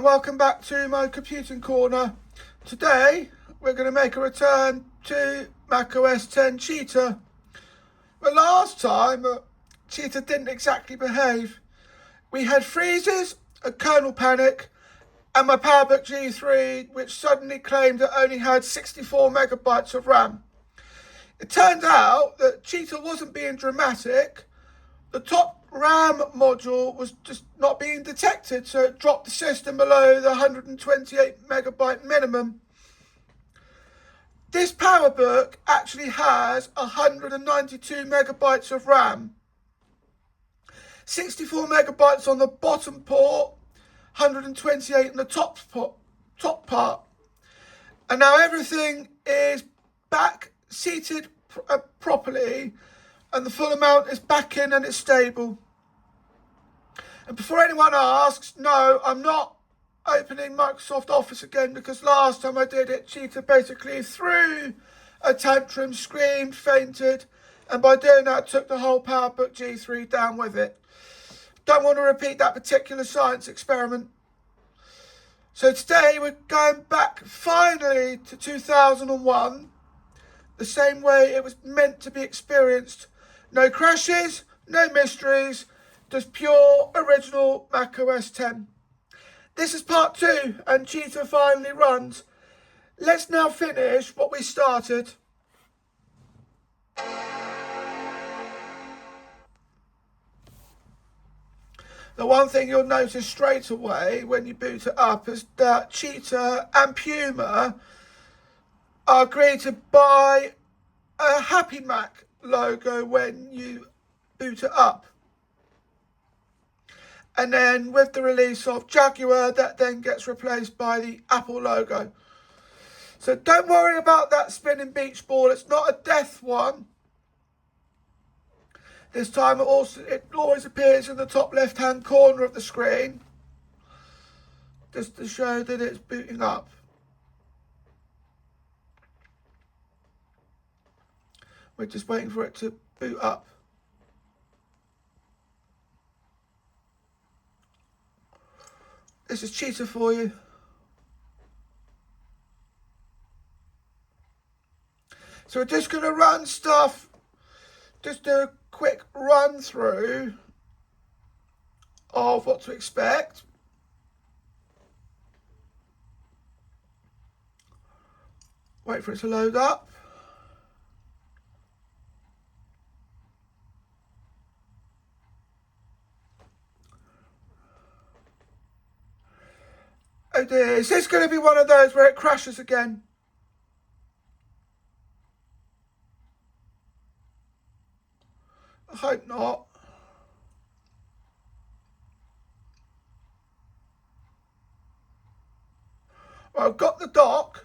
welcome back to my computing corner. Today we're going to make a return to Mac OS X Cheetah. The last time Cheetah didn't exactly behave. We had freezes, a kernel panic, and my PowerBook G3 which suddenly claimed it only had 64 megabytes of RAM. It turned out that Cheetah wasn't being dramatic. The top RAM module was just not being detected, so it dropped the system below the 128 megabyte minimum. This PowerBook actually has 192 megabytes of RAM. 64 megabytes on the bottom port, 128 in the top part. And now everything is back seated properly, and the full amount is back in and it's stable. And before anyone asks, no, I'm not opening Microsoft Office again, because last time I did it, Cheetah basically threw a tantrum, screamed, fainted, and by doing that took the whole PowerBook G3 down with it. Don't want to repeat that particular science experiment. So today we're going back finally to 2001, the same way it was meant to be experienced. No crashes, no mysteries, just pure original Mac OS X. This is part 2 and Cheetah finally runs. Let's now finish what we started. The one thing you'll notice straight away when you boot it up is that Cheetah and Puma are greeted by a Happy Mac logo when you boot it up. And then with the release of Jaguar, that then gets replaced by the Apple logo. So don't worry about that spinning beach ball. It's not a death one. This time it always appears in the top left hand corner of the screen, just to show that it's booting up. We're just waiting for it to boot up. This is Cheetah for you. So we're just going to run stuff, just do a quick run through of what to expect. Wait for it to load up. Oh dear, is this going to be one of those where it crashes again? I hope not. Well, I've got the dock.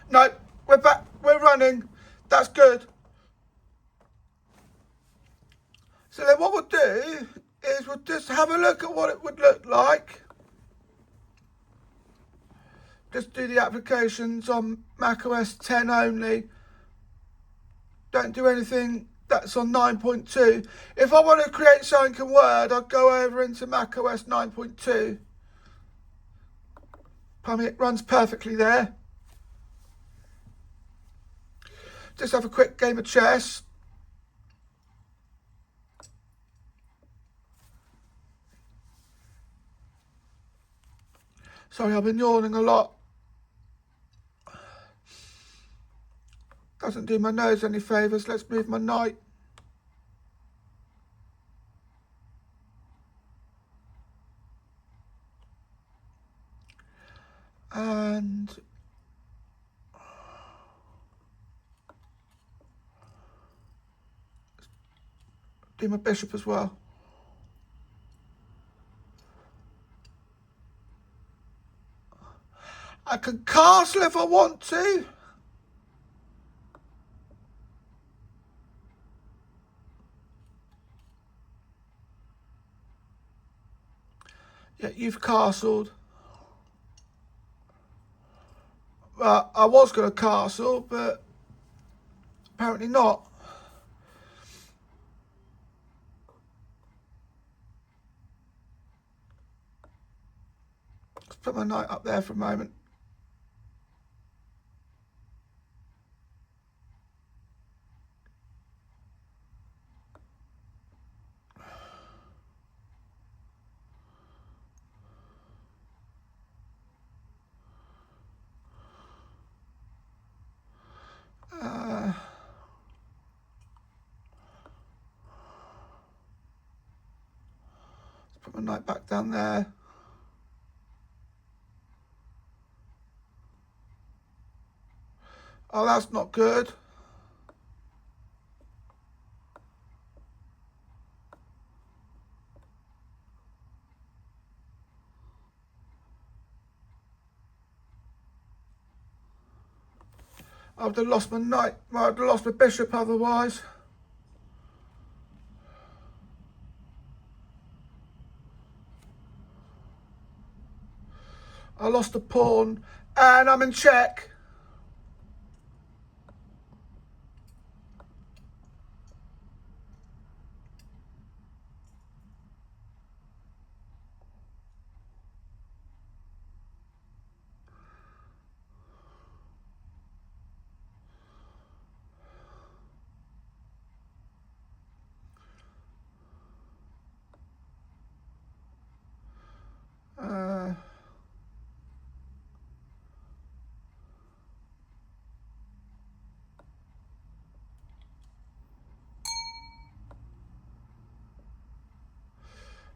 No, we're back, we're running. That's good. So then what we'll do is we'll just have a look at what it would look like. Just do the applications on Mac OS X only. Don't do anything that's on 9.2. If I want to create something in Word, I'll go over into Mac OS 9.2. It runs perfectly there. Just have a quick game of chess. Sorry, I've been yawning a lot. Doesn't do my nose any favours. Let's move my night. And do my bishop as well. I can castle if I want to. Yeah, you've castled. I was going to castle, but apparently not. put my night up there for a moment. Put my night back down there. Oh, that's not good. I would have lost my knight. I would have lost my bishop otherwise. I lost a pawn and I'm in check.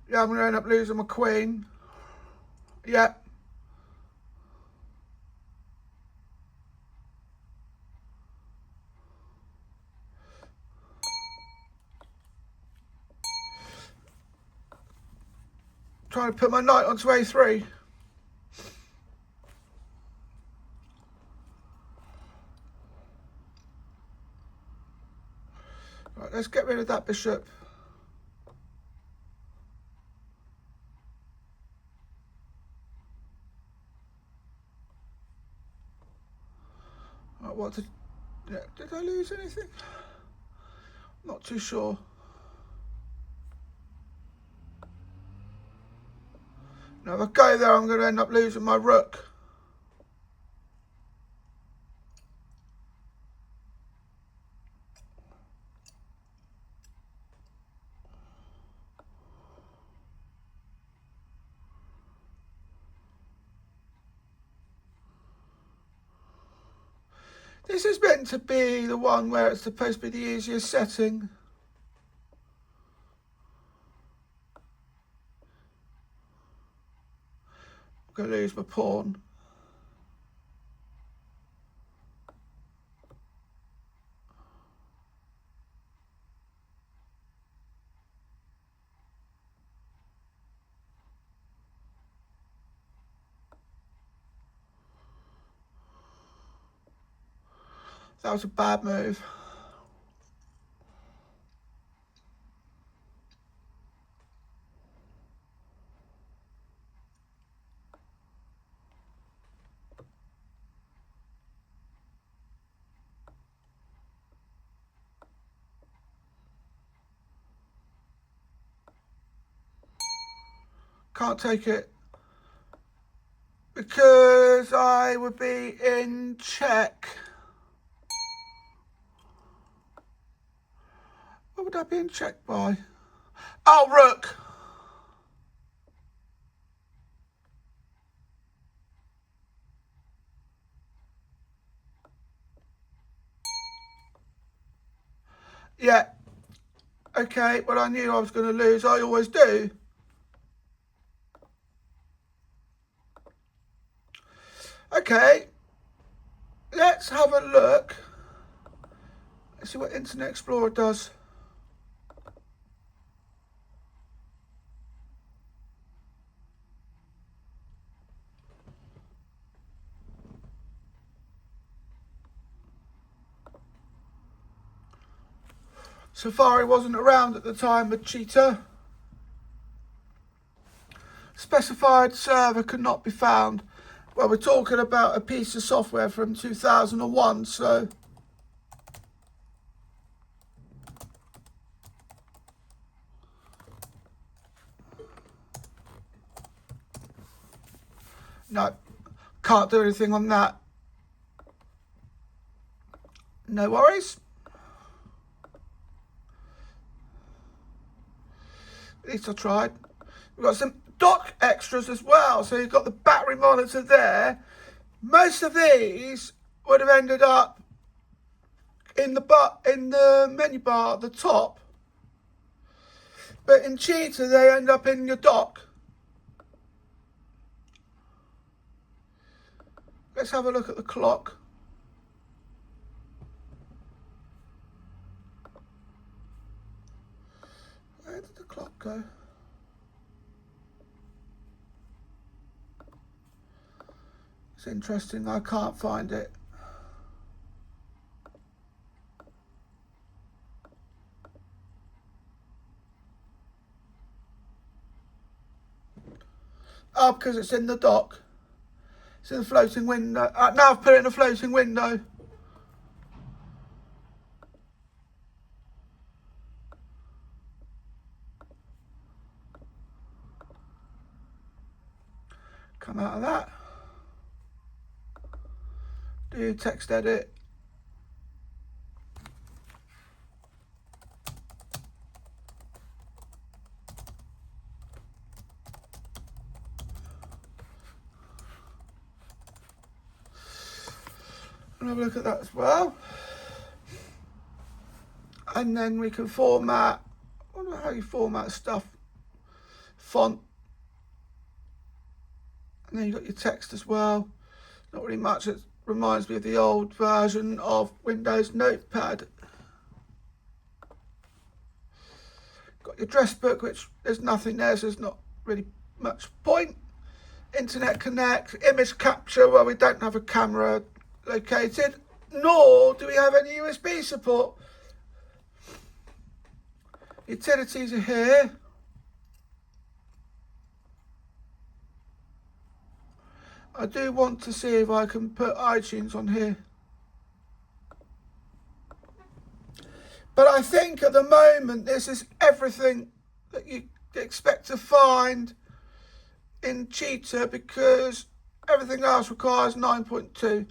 Yeah, I'm going to end up losing my queen. Yeah. Trying to put my knight onto A3. Right, let's get rid of that bishop. Right, did I lose anything? Not too sure. Now, if I go there, I'm going to end up losing my rook. This is meant to be the one where it's supposed to be the easiest setting. I'm going to lose my pawn. That was a bad move. Can't take it because I would be in check. What would I be in check by? Oh, rook. Yeah. Okay, well, I knew I was going to lose. I always do. Okay. Let's have a look. Let's see what Internet Explorer does. Safari wasn't around at the time with Cheetah. Specified server could not be found. Well, we're talking about a piece of software from 2001, so... No, can't do anything on that. No worries. At least I tried. We've got some dock extras as well. So you've got the battery monitor there. Most of these would have ended up in the menu bar at the top. But in Cheetah, they end up in your dock. Let's have a look at the clock. Where did the clock go? It's interesting, I can't find it. Oh, because it's in the dock. It's in the floating window. Now I've put it in a floating window. Come out of that. Do text edit. And have a look at that as well. And then we can format. I wonder how you format stuff. Font. And then you've got your text as well. Not really much. It reminds me of the old version of Windows Notepad. Got your address book, which there's nothing there, so there's not really much point. Internet Connect, image capture, well, we don't have a camera located, nor do we have any USB support. Utilities are here. I do want to see if I can put iTunes on here. But I think at the moment this is everything that you expect to find in Cheetah, because everything else requires 9.2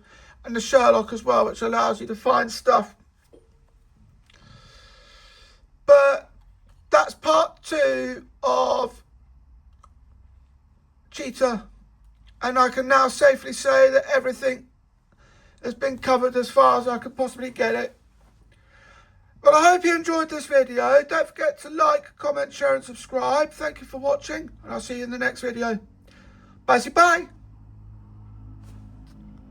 and the Sherlock as well, which allows you to find stuff. But that's part 2 of Cheetah. And I can now safely say that everything has been covered as far as I could possibly get it. Well, I hope you enjoyed this video. Don't forget to like, comment, share and subscribe. Thank you for watching, and I'll see you in the next video. Bye.